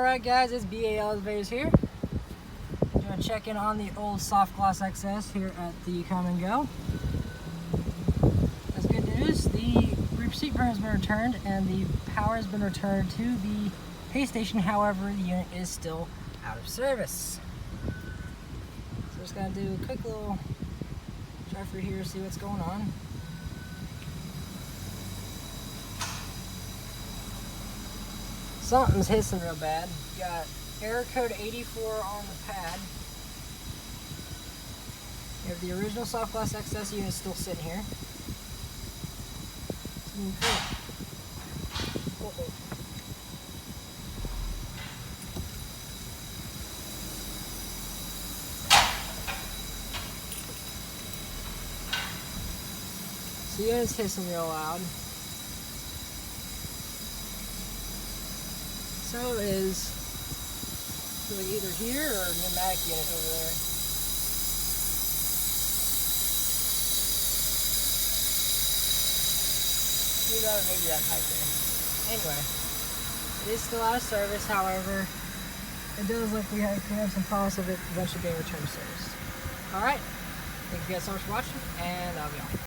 Alright guys, it's BA Elevators here. Doing a check-in on the old Softgloss XS here at the Kum Go. That's good news. The receipt printer has been returned and the power has been returned to the pay station. However, the unit is still out of service. So just gotta do a quick little drive through here, see what's going on. Something's hissing real bad. Got error code 84 on the pad. You have the original Softgloss XS unit still sitting here. So the unit's hissing real loud. So is either here or a pneumatic unit over there. Maybe that pipe there. Anyway, it is still out of service. However, it does look we have some promise of it eventually being returned to service. Alright, thank you guys so much for watching, and that'll be all.